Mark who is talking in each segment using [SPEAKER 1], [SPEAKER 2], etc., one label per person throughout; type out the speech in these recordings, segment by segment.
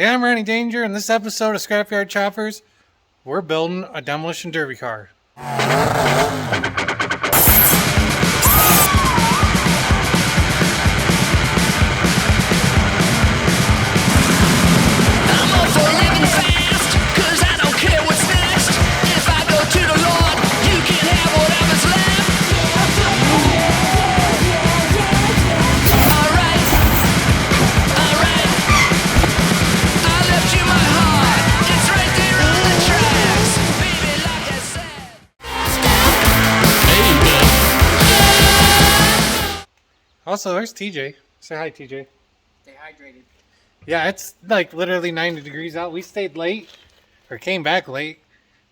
[SPEAKER 1] Hey, I'm Randy Danger. In this episode of Scrapyard Choppers, we're building a demolition derby car. Also, there's TJ. Say hi, TJ.
[SPEAKER 2] Stay hydrated.
[SPEAKER 1] Yeah, it's like literally 90 degrees out. We stayed late, or came back late,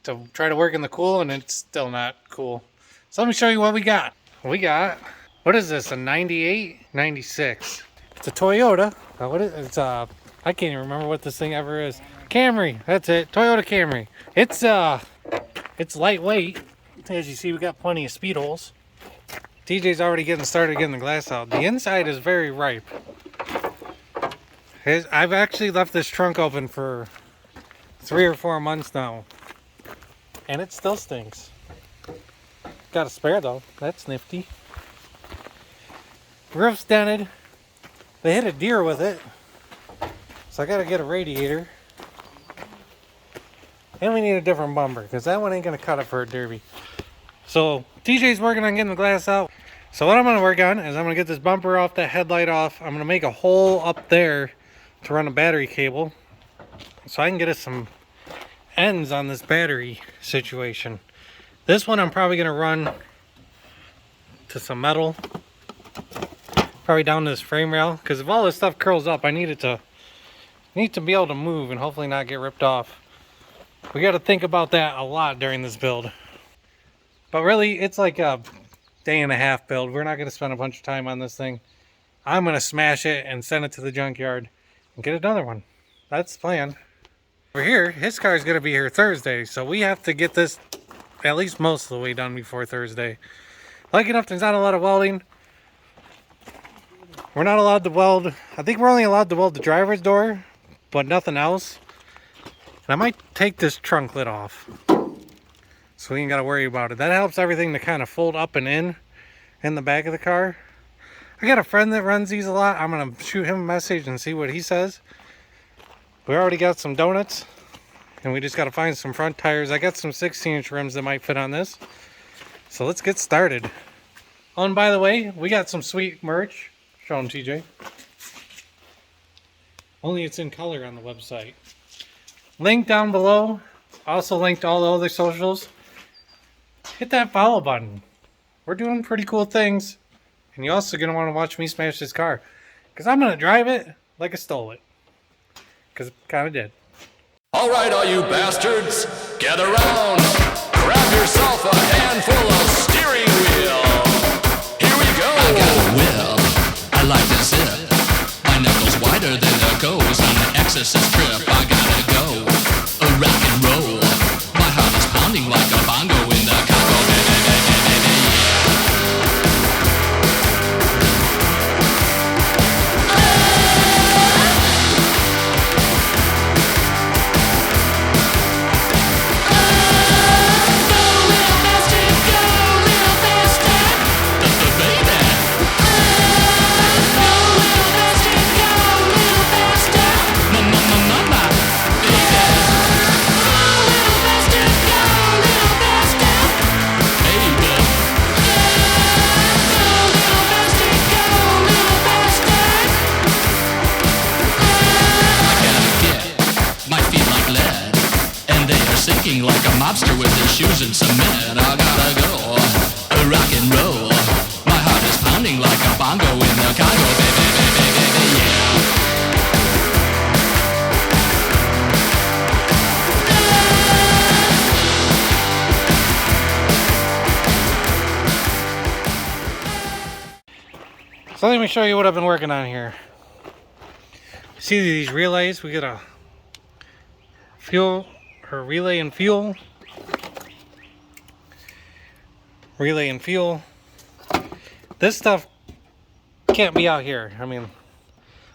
[SPEAKER 1] to try to work in the cool, and it's still not cool. So let me show you what we got. What is this, a 98? 96. It's a Toyota. I can't even remember what this thing ever is. Camry, that's it. Toyota Camry. It's lightweight. As you see, we got plenty of speed holes. TJ's already getting the glass out. The inside is very ripe. I've actually left this trunk open for 3 or 4 months now, and it still stinks. Got a spare though, that's nifty. Roof's dented. They hit a deer with it, so I gotta get a radiator. And we need a different bumper, because that one ain't gonna cut it for a derby. So TJ's working on getting the glass out. So what I'm going to work on is I'm going to get this bumper off, that headlight off. I'm going to make a hole up there to run a battery cable, so I can get us some ends on this battery situation. This one I'm probably going to run to some metal, probably down to this frame rail, because if all this stuff curls up, I need to be able to move and hopefully not get ripped off. We got to think about that a lot during this build. But really, it's like a day and a half build. We're not going to spend a bunch of time on this thing. I'm going to smash it and send it to the junkyard and get another one. That's the plan. Over here, his car is going to be here Thursday, so we have to get this at least most of the way done before Thursday. Lucky enough, there's not a lot of welding. We're not allowed to weld. I think we're only allowed to weld the driver's door, but nothing else. And I might take this trunk lid off, so we ain't got to worry about it. That helps everything to kind of fold up and in the back of the car. I got a friend that runs these a lot. I'm going to shoot him a message and see what he says. We already got some donuts, and we just got to find some front tires. I got some 16-inch rims that might fit on this. So let's get started. Oh, and by the way, we got some sweet merch. Show them, TJ. Only it's in color on the website. Link down below. Also linked all the other socials. Hit that follow button. We're doing pretty cool things. And you're also going to want to watch me smash this car, because I'm going to drive it like I stole it. Because I kind of did.
[SPEAKER 3] Alright, all you bastards, gather round. Grab yourself a handful of steering wheel. Here we go.
[SPEAKER 4] I got a whip. I like to zip. My knuckles wider than a ghost. On an exorcist trip, I gotta go. A rock and roll. My heart is pounding like a bongo in the Congo. Like a mobster with his shoes in cement. I gotta go, rock and roll. My heart is pounding like a bongo in the Congo, baby,
[SPEAKER 1] yeah. So let me show you what I've been working on here. See these relays? We got a fuel, or relay and fuel. Relay and fuel. This stuff can't be out here. I mean,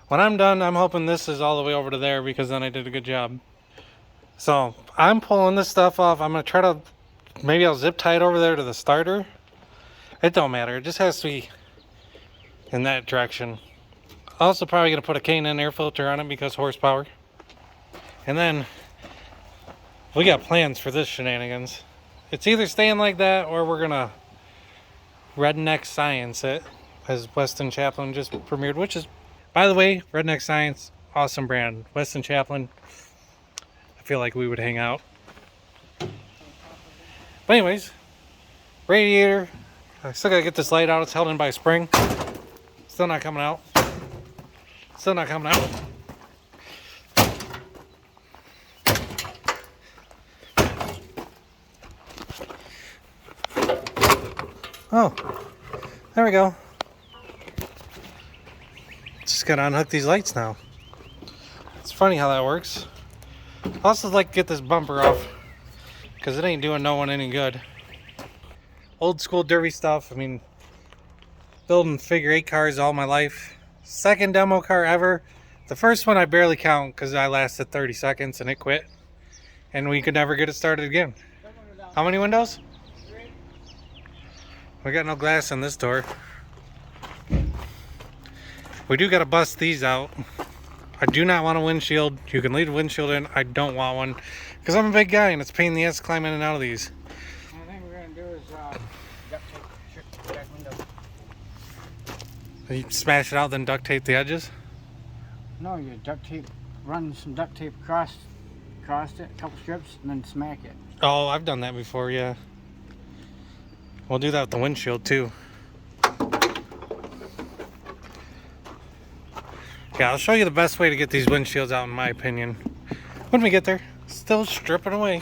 [SPEAKER 1] When I'm done, I'm hoping this is all the way over to there because then I did a good job. So I'm pulling this stuff off. I'm gonna try to, maybe I'll zip tie it over there to the starter. It don't matter, it just has to be in that direction. Also probably gonna put a K&N air filter on it because horsepower. And then we got plans for this shenanigans. It's either staying like that or we're gonna Redneck Science it, as Weston Chaplin just premiered, which is, by the way, Redneck Science, awesome brand. Weston Chaplin, I feel like we would hang out. But anyways, radiator, I still gotta get this light out. It's held in by a spring. Still not coming out. Still not coming out. Oh, there we go. Just gotta unhook these lights now. It's funny how that works. I also like to get this bumper off because it ain't doing no one any good. Old school derby stuff. I mean, building figure 8 cars all my life. Second demo car ever. The first one I barely count because I lasted 30 seconds and it quit. And we could never get it started again. How many windows? We got no glass on this door. We do gotta bust these out. I do not want a windshield. You can leave the windshield in. I don't want one because I'm a big guy and it's a pain in the ass to climb in and out of these.
[SPEAKER 2] The only thing we're gonna do is duct tape the back window.
[SPEAKER 1] You smash it out, then duct tape the edges.
[SPEAKER 2] No, you duct tape, run some duct tape across it, a couple strips, and then smack it.
[SPEAKER 1] Oh, I've done that before, yeah. We'll do that with the windshield too. Yeah, I'll show you the best way to get these windshields out in my opinion. When we get there, still stripping away.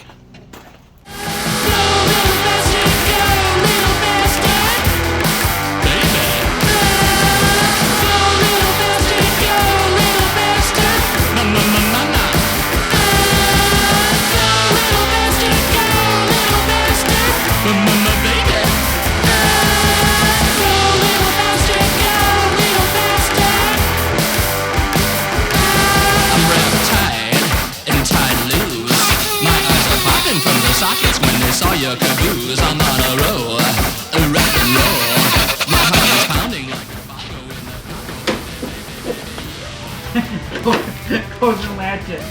[SPEAKER 4] Sockets when they saw your caboose. I'm on a roll, a rock and roll. My heart is pounding like a bongo in the
[SPEAKER 2] Close and latch it.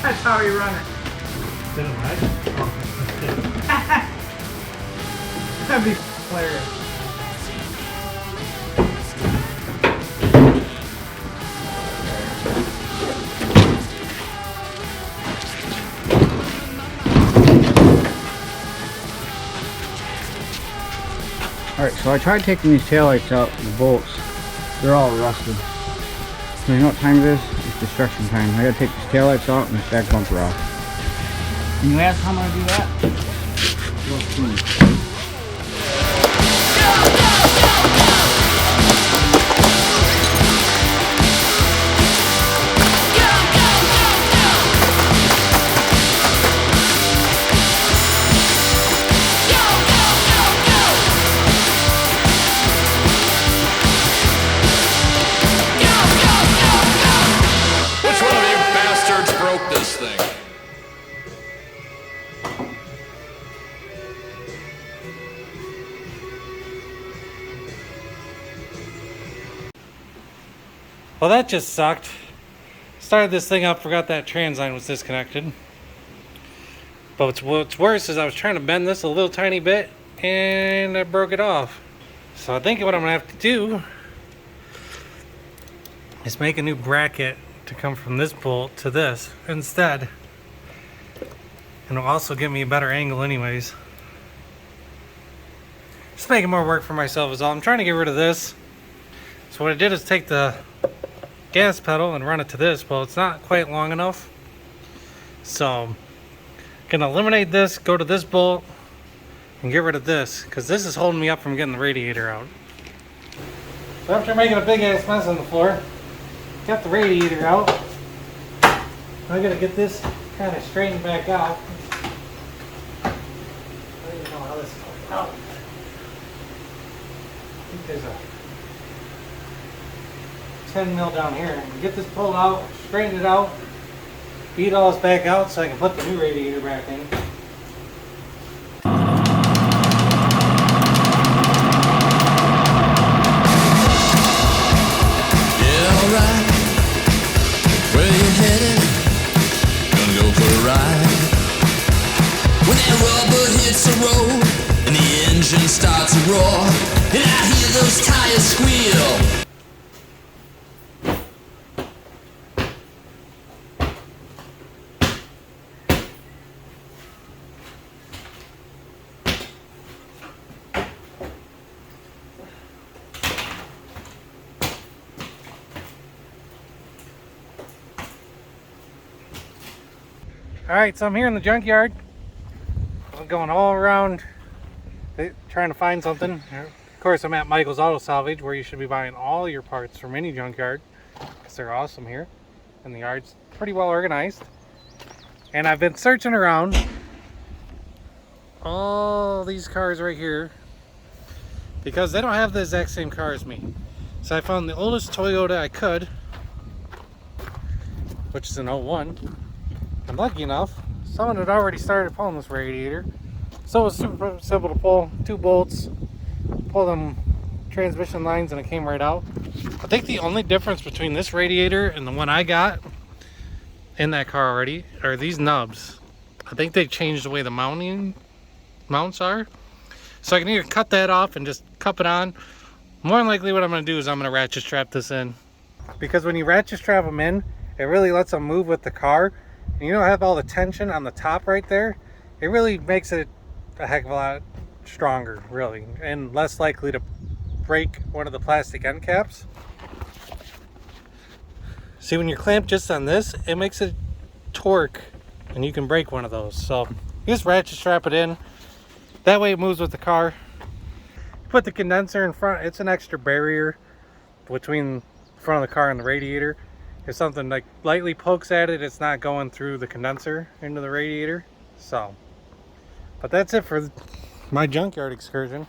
[SPEAKER 2] That's how we run it. That'd be hilarious. Alright, so I tried taking these taillights out, the bolts. They're all rusted. So you know what time it is? It's destruction time. I gotta take these taillights out and this back bumper off. Can you ask how I'm gonna do that? Real soon.
[SPEAKER 3] This thing.
[SPEAKER 1] Well, that just sucked. Started this thing up, forgot that trans line was disconnected. But what's worse is I was trying to bend this a little tiny bit and I broke it off. So I think what I'm gonna have to do is make a new bracket to come from this bolt to this instead. And it'll also give me a better angle anyways. Just making more work for myself is all. I'm trying to get rid of this. So what I did is take the gas pedal and run it to this. Well, it's not quite long enough. So gonna eliminate this, go to this bolt, and get rid of this, because this is holding me up from getting the radiator out. So after making a big ass mess on the floor, got the radiator out. I gotta get this kind of straightened back out. I don't even know how this is going out. I think there's a 10 mil down here. And get this pulled out, straighten it out, beat all this back out so I can put the new radiator back in.
[SPEAKER 4] Yeah, alright. Where you headed? Gonna go for a ride. When that rubber hits the road and the engine starts to roar, and I hear those tires squeal.
[SPEAKER 1] Alright, so I'm here in the junkyard. I'm going all around trying to find something. Of course, I'm at Michael's Auto Salvage, where you should be buying all your parts from any junkyard, because they're awesome here. And the yard's pretty well organized. And I've been searching around all these cars right here, because they don't have the exact same car as me. So I found the oldest Toyota I could, which is an 01. I'm lucky enough, someone had already started pulling this radiator. So it was super simple to pull. 2 bolts, pull them transmission lines, and it came right out. I think the only difference between this radiator and the one I got in that car already are these nubs. I think they changed the way the mounts are. So I can either cut that off and just cup it on. More than likely what I'm going to do is I'm going to ratchet strap this in. Because when you ratchet strap them in, it really lets them move with the car. And you don't have all the tension on the top right there. It really makes it a heck of a lot stronger, really, and less likely to break one of the plastic end caps. See, when you're clamped just on this, it makes it torque, and you can break one of those. So you just ratchet strap it in. That way it moves with the car. Put the condenser in front. It's an extra barrier between the front of the car and the radiator. If something like lightly pokes at it, it's not going through the condenser into the radiator. So, but that's it for my junkyard excursion.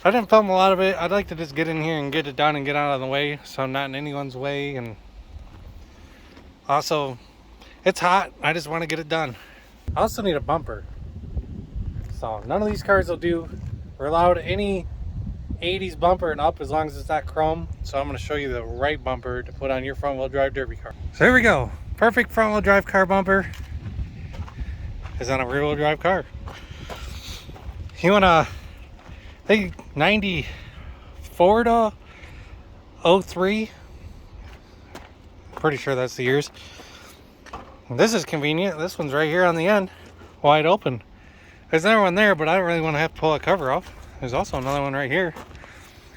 [SPEAKER 1] I didn't film a lot of it. I'd like to just get in here and get it done and get out of the way, so I'm not in anyone's way. And also, it's hot. I just want to get it done. I also need a bumper. So none of these cars will do. We're allowed any 80s bumper and up as long as it's not chrome. So I'm going to show you the right bumper to put on your front wheel drive derby car. So here we go. Perfect front wheel drive car bumper is on a rear wheel drive car. You want to, I think 94 to 03. Pretty sure that's the years. This is convenient. This one's right here on the end, wide open. There's another one there, but I don't really want to have to pull a cover off. There's also another one right here.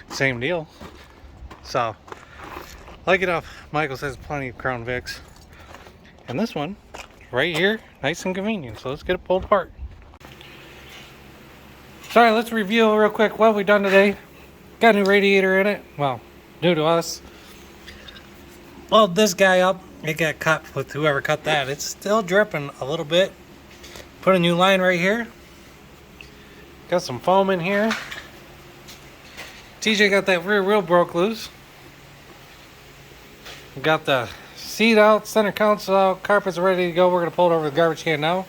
[SPEAKER 1] Same deal. So, like enough, Michael says plenty of Crown Vics. And this one, right here, nice and convenient. So let's get it pulled apart. Sorry, let's review real quick what we've done today. Got a new radiator in it. Well, new to us. Weld this guy up. It got cut with whoever cut that. It's still dripping a little bit. Put a new line right here. Got some foam in here. TJ got that rear wheel broke loose. Got the seat out, center console out, carpets are ready to go. We're going to pull it over the garbage can now.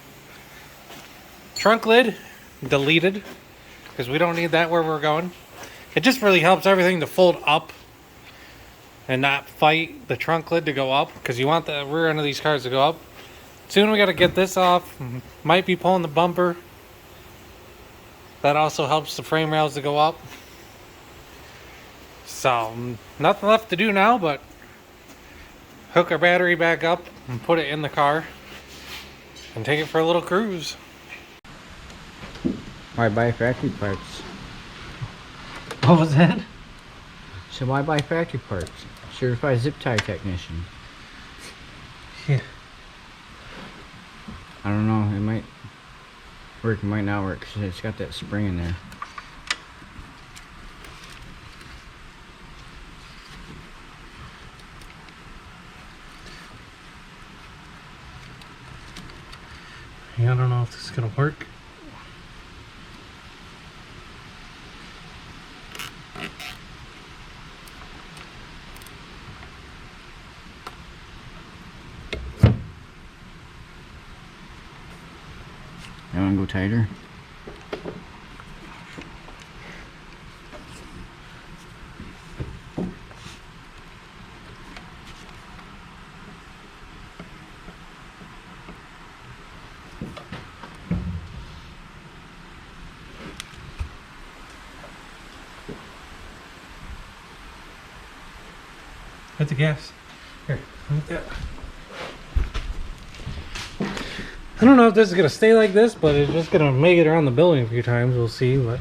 [SPEAKER 1] Trunk lid deleted because we don't need that where we're going. It just really helps everything to fold up and not fight the trunk lid to go up, because you want the rear end of these cars to go up. Soon we got to get this off. Might be pulling the bumper. That also helps the frame rails to go up. So nothing left to do now but hook our battery back up and put it in the car and take it for a little cruise.
[SPEAKER 2] Why buy factory parts?
[SPEAKER 1] What was that?
[SPEAKER 2] So why buy factory parts? Certified zip tie technician.
[SPEAKER 1] Yeah.
[SPEAKER 2] I don't know, it might work, it might not work, because it's got that spring in there.
[SPEAKER 1] Yeah, I don't know if this is gonna work.
[SPEAKER 2] go tighter.
[SPEAKER 1] Hit the gas. Here, hit that. I don't know if this is gonna stay like this, but it's just gonna make it around the building a few times. We'll see. But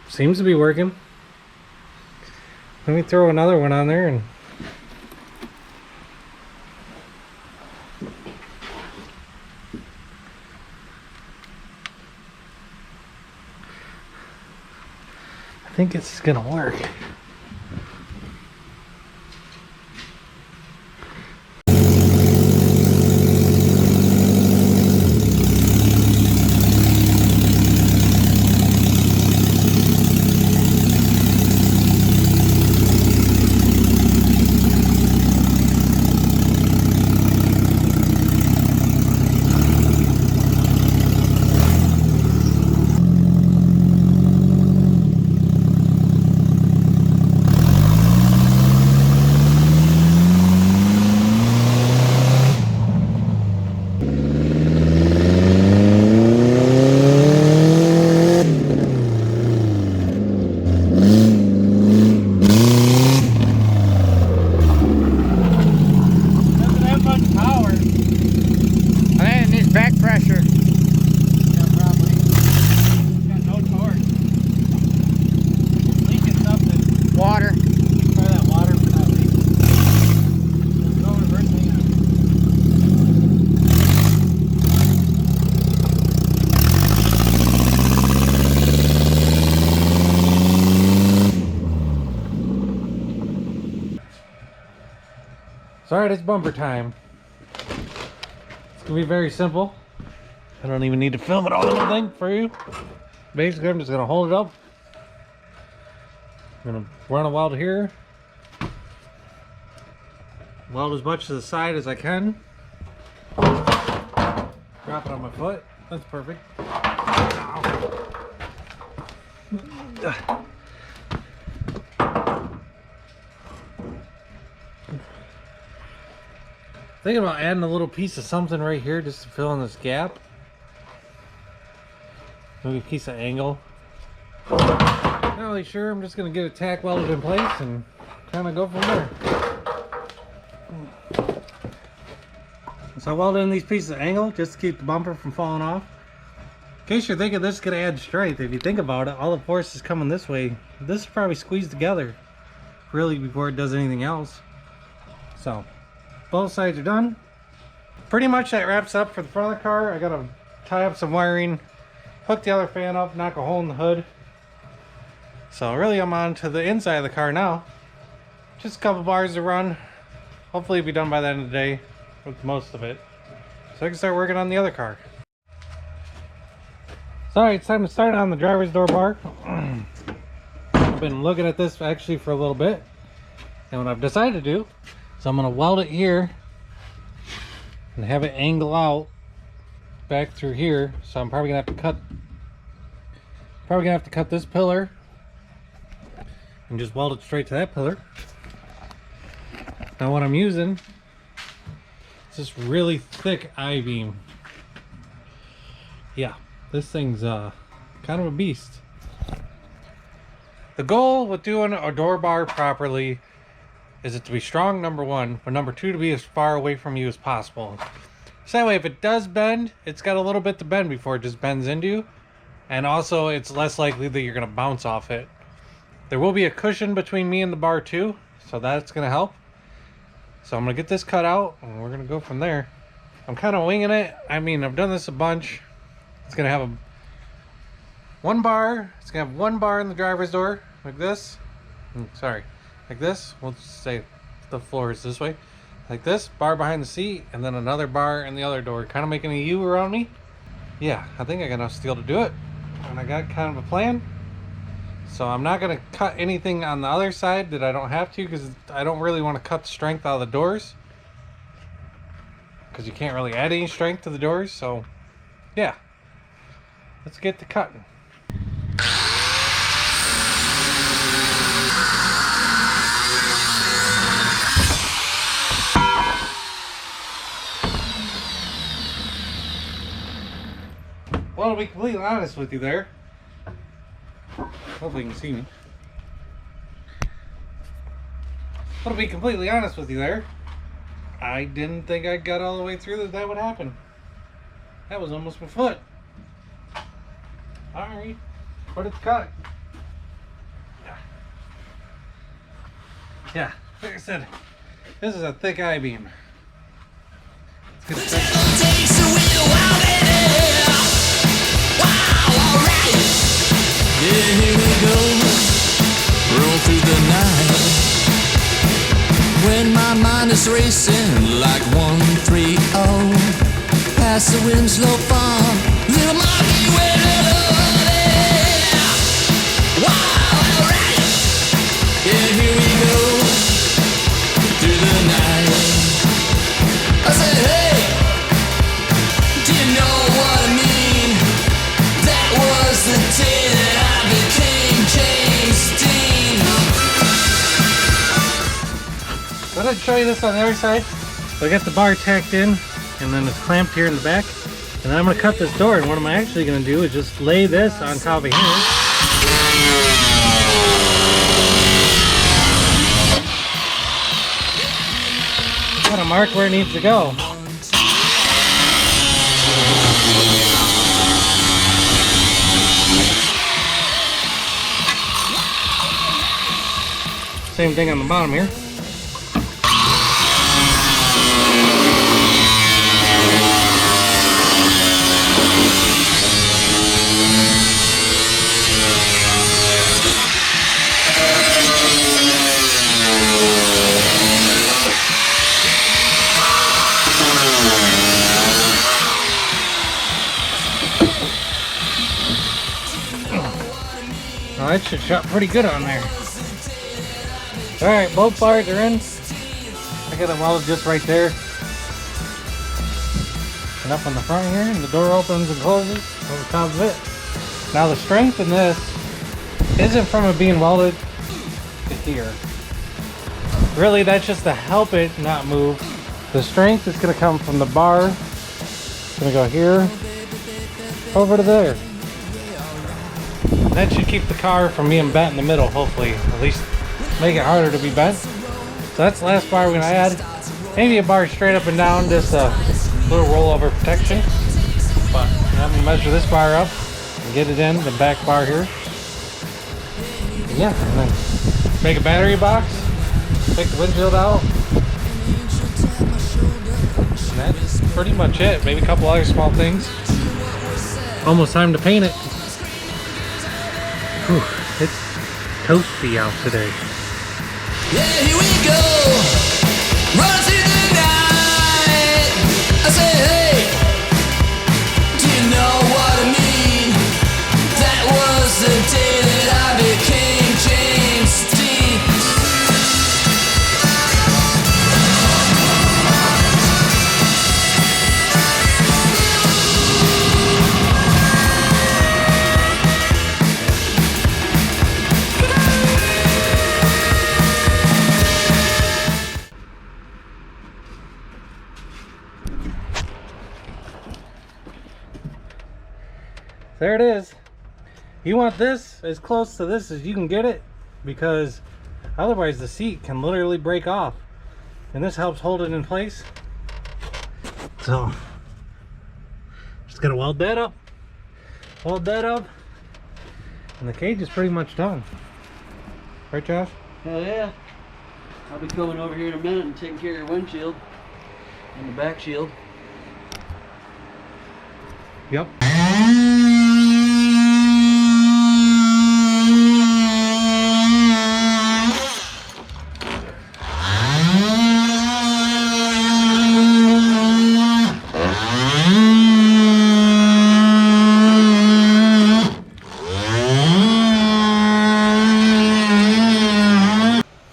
[SPEAKER 1] seems to be working. Let me throw another one on there and I think it's gonna work. So alright, it's bumper time. It's gonna be very simple. I don't even need to film it all the thing for you. Basically, I'm just gonna hold it up. I'm gonna run a weld here. Weld as much to the side as I can. Drop it on my foot. That's perfect. Ow. Thinking about adding a little piece of something right here just to fill in this gap. Maybe a piece of angle. Not really sure. I'm just gonna get it tack welded in place and kind of go from there. So I welded in these pieces of angle just to keep the bumper from falling off. In case you're thinking this is gonna add strength, if you think about it, all the force is coming this way. This is probably squeezed together really before it does anything else. So both sides are done. Pretty much that wraps up for the front of the car. I gotta tie up some wiring, hook the other fan up, knock a hole in the hood. So really I'm on to the inside of the car now. Just a couple bars to run. Hopefully it'll be done by the end of the day with most of it. So I can start working on the other car. So alright, it's time to start on the driver's door bar. I've been looking at this actually for a little bit. And what I've decided to do, so I'm going to weld it here and have it angle out back through here. So I'm probably going to have to cut this pillar and just weld it straight to that pillar. Now what I'm using is this really thick I-beam. Yeah, this thing's kind of a beast. The goal with doing a door bar properly is it to be strong, number one, but number two, to be as far away from you as possible. So that way, if it does bend, it's got a little bit to bend before it just bends into you. And also, it's less likely that you're going to bounce off it. There will be a cushion between me and the bar too, so that's going to help. So I'm going to get this cut out, and we're going to go from there. I'm kind of winging it. I mean, I've done this a bunch. It's going to have one bar. It's going to have one bar in the driver's door, like this. Sorry. Like this, we'll just say the floor is this way. Like this, bar behind the seat, and then another bar in the other door, kind of making a U around me. Yeah, I think I got enough steel to do it. And I got kind of a plan. So I'm not going to cut anything on the other side that I don't have to, because I don't really want to cut the strength out of the doors. because you can't really add any strength to the doors. So yeah, let's get to cutting. Well, to be completely honest with you there, hopefully you can see me. Well, to be completely honest with you there, I didn't think I got all the way through that would happen. That was almost my foot. Alright, but it's cut. Yeah, like I said, this is a thick I-beam. Let's get it
[SPEAKER 4] Yeah, here we go, roll through the night. When my mind is racing like 130, past the Winslow farm, little Marky went over there. Wow, alright. Yeah, here we go, through the night. I said, hey, do you know what I mean? That was the day that I became James Dean.
[SPEAKER 1] So I didn't show you this on the other side. So I got the bar tacked in, and then it's clamped here in the back. And then I'm going to cut this door, and what I'm actually going to do is just lay this on top of here. Got to mark where it needs to go. Same thing on the bottom here. Well, that should shut pretty good on there. Alright, both bars are in. I got them welded just right there. And up on the front here, and the door opens and closes over top of it. Now the strength in this isn't from it being welded to here. Really, that's just to help it not move. The strength is going to come from the bar. It's going to go here, over to there. That should keep the car from being bent in the middle, hopefully. At least make it harder to be bent. So that's the last bar we're going to add. Maybe a bar straight up and down, just a little rollover protection. But I'm going to measure this bar up and get it in the back bar here. Yeah, and then make a battery box, take the windshield out. And that's pretty much it. Maybe a couple other small things. Almost time to paint it. Whew, it's toasty out today.
[SPEAKER 4] Yeah, here we go, run through the night. I say, hey, do you know what I mean? That was the day that I became James Dean.
[SPEAKER 1] There it is. You want this as close to this as you can get it, because otherwise the seat can literally break off, and this helps hold it in place. So just gonna weld that up, and the cage is pretty much done. Right, Josh?
[SPEAKER 5] Hell yeah. I'll be coming over here in a minute and taking care of your windshield and the back shield.
[SPEAKER 1] Yep.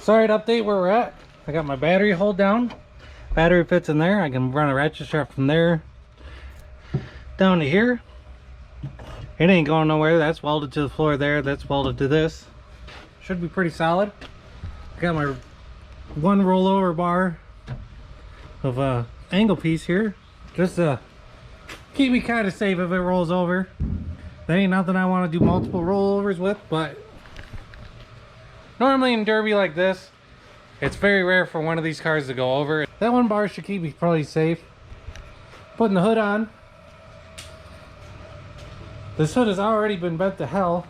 [SPEAKER 1] Sorry to update where we're at. I got my battery hold down. Battery fits in there. I can run a ratchet strap from there down to here. It ain't going nowhere. That's welded to the floor there. That's welded to this. Should be pretty solid. Got my one rollover bar of angle piece here, just to keep me kind of safe if it rolls over. That ain't nothing I want to do multiple rollovers with, but normally in derby like this, it's very rare for one of these cars to go over. That one bar should keep me probably safe. Putting the hood on. This hood has already been bent to hell,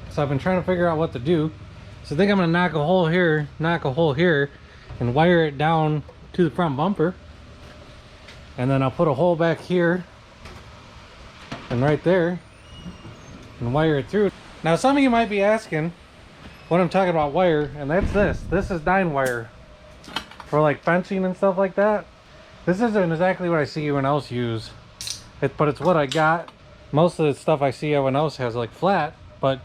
[SPEAKER 1] so I've been trying to figure out what to do. So I think I'm gonna knock a hole here, and wire it down to the front bumper. And then I'll put a hole back here and right there and wire it through. Now some of you might be asking what I'm talking about wire, and that's this. This is 9 wire for like fencing and stuff like that. This isn't exactly what I see everyone else use, but it's what I got. Most of the stuff I see everyone else has like flat, but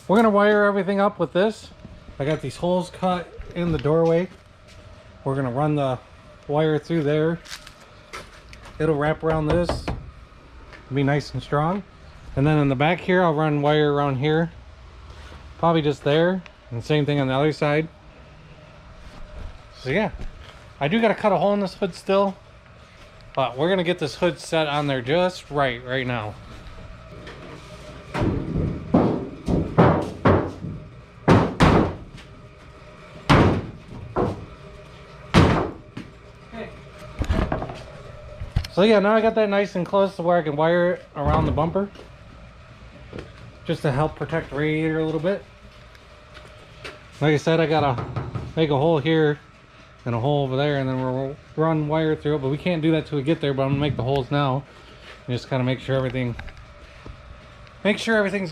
[SPEAKER 1] we're gonna wire everything up with this. I got these holes cut in the doorway. We're gonna run the wire through there. It'll wrap around this, be nice and strong. And then in the back here, I'll run wire around here, probably just there, and same thing on the other side. So yeah, I do gotta cut a hole in this hood still, but we're gonna get this hood set on there just right now. So yeah, now I got that nice and close to where I can wire it around the bumper, just to help protect the radiator a little bit. Like I said, I gotta make a hole here and a hole over there, and then we'll run wire through it, but we can't do that till we get there. But I'm gonna make the holes now and just kind of make sure everything's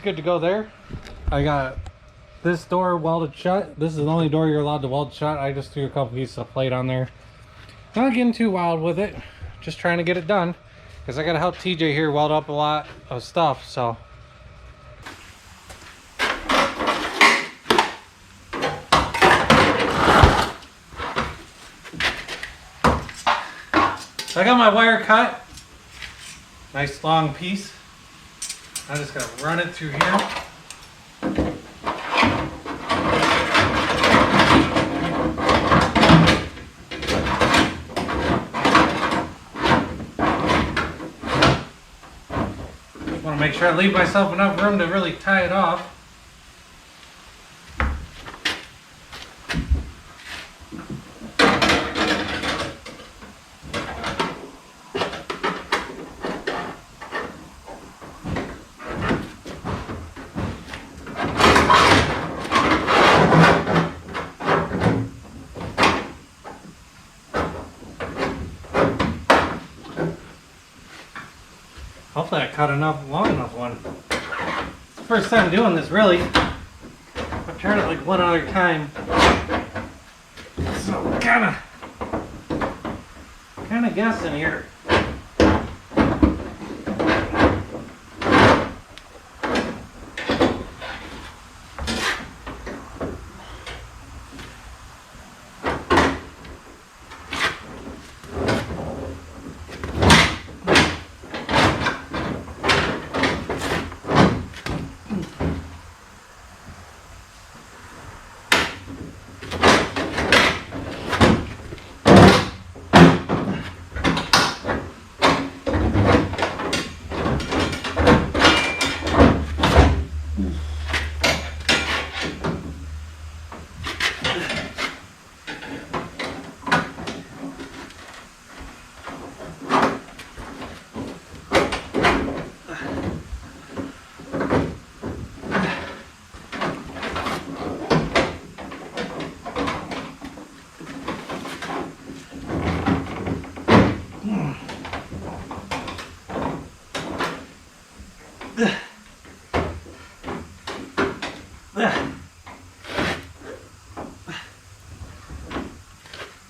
[SPEAKER 1] good to go there. I got this door welded shut. This is the only door you're allowed to weld shut. I just threw a couple pieces of plate on there. Not getting too wild with it, just trying to get it done, because I gotta help TJ here weld up a lot of stuff. So I got my wire cut, nice long piece. I'm just gonna run it through here. Want to make sure I leave myself enough room to really tie it off. Hopefully I cut long enough one. It's the first time doing this, really. I've tried it like one other time. So kinda guessing here.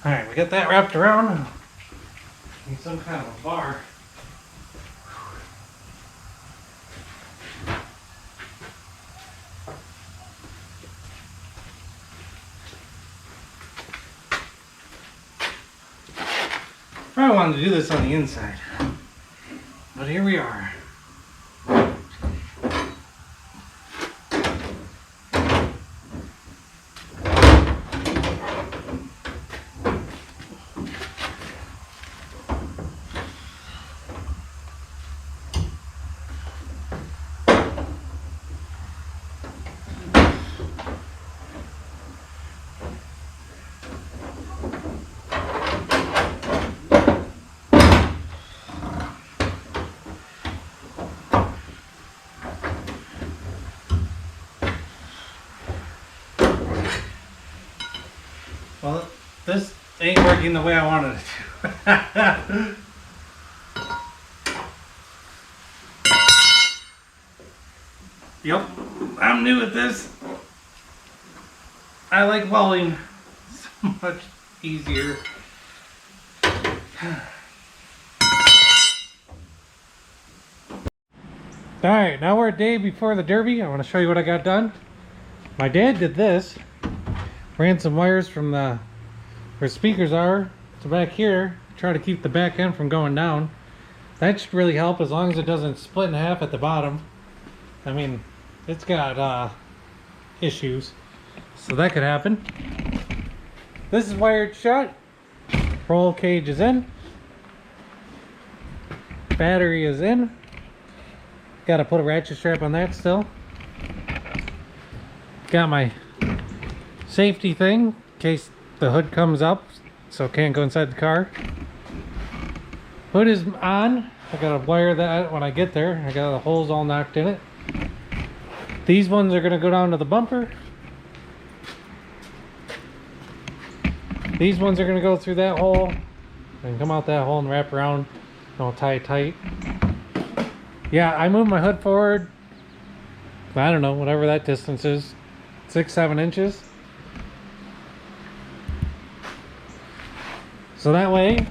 [SPEAKER 1] Alright, we got that wrapped around. Need some kind of a bar. Probably wanted to do this on the inside, but here we are. Well, this ain't working the way I wanted it to. Yep, I'm new at this. I like welding so much easier. Alright, now we're a day before the Derby. I want to show you what I got done. My dad did this. Ran some wires from the where speakers are to back here, try to keep the back end from going down. That should really help as long as it doesn't split in half at the bottom. I mean, it's got issues, so that could happen. This is wired shut. Roll cage is in. Battery is in. Got to put a ratchet strap on that still. Got my safety thing in case the hood comes up so it can't go inside the car. Hood is on. I gotta wire that when I get there. I got the holes all knocked in it. These ones are gonna go down to the bumper. These ones are gonna go through that hole and come out that hole and wrap around and I'll tie it tight. Yeah, I moved my hood forward, I don't know, whatever that distance is, 6-7 inches. So that way,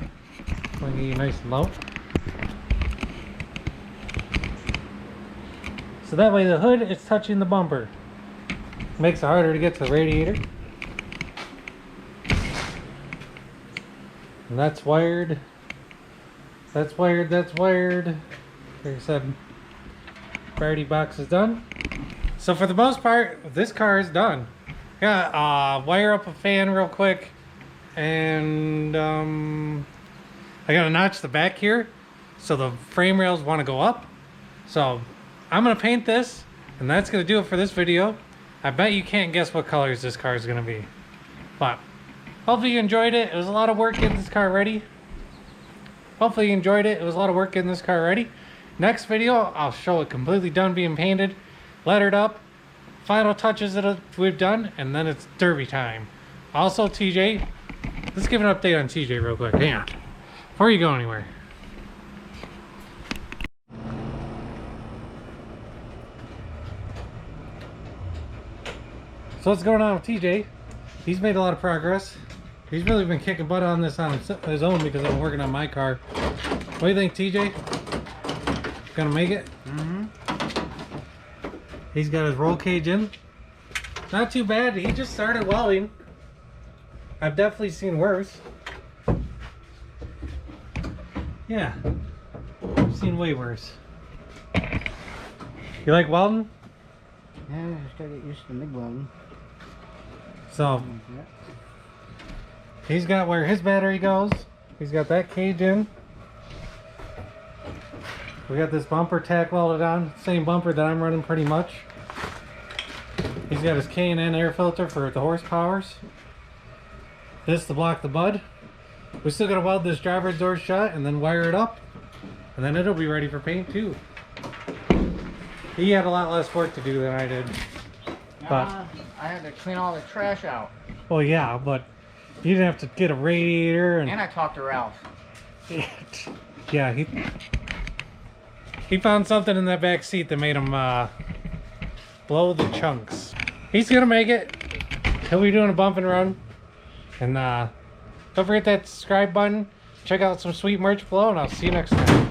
[SPEAKER 1] I'll get you nice and low. So that way the hood is touching the bumper. Makes it harder to get to the radiator. And that's wired. That's wired, that's wired. Like I said, priority box is done. So for the most part, this car is done. Got wire up a fan real quick. And I gotta notch the back here so the frame rails want to go up. So I'm gonna paint this, and that's gonna do it for this video. I bet you can't guess what colors this car is gonna be, but hopefully you enjoyed it. It was a lot of work getting this car ready. Hopefully you enjoyed it. It was a lot of work getting this car ready. Next video, I'll show it completely done being painted, lettered up, final touches that we've done, and then it's Derby time. Also, TJ, let's give an update on TJ real quick. Hang on. Before you go anywhere. So what's going on with TJ? He's made a lot of progress. He's really been kicking butt on this on his own because I'm working on my car. What do you think, TJ? Gonna make it? Mm-hmm. He's got his roll cage in. Not too bad. He just started welding. I've definitely seen worse. Yeah, I've seen way worse. You like welding?
[SPEAKER 2] Yeah, I just gotta get used to MIG welding.
[SPEAKER 1] So,
[SPEAKER 2] Yeah.
[SPEAKER 1] he's got where his battery goes. He's got that cage in. We got this bumper tack welded on. Same bumper that I'm running pretty much. He's got his K&N air filter for the horsepowers. This to block the bud. We still gotta weld this driver's door shut and then wire it up. And then it'll be ready for paint too. He had a lot less work to do than I did. But
[SPEAKER 2] I had to clean all the trash out.
[SPEAKER 1] well, yeah, but you didn't have to get a radiator
[SPEAKER 2] And I talked to Ralph.
[SPEAKER 1] yeah, he found something in that back seat that made him blow the chunks. He's gonna make it. He'll be doing a bump and run. And don't forget that subscribe button. Check out some sweet merch below, and I'll see you next time.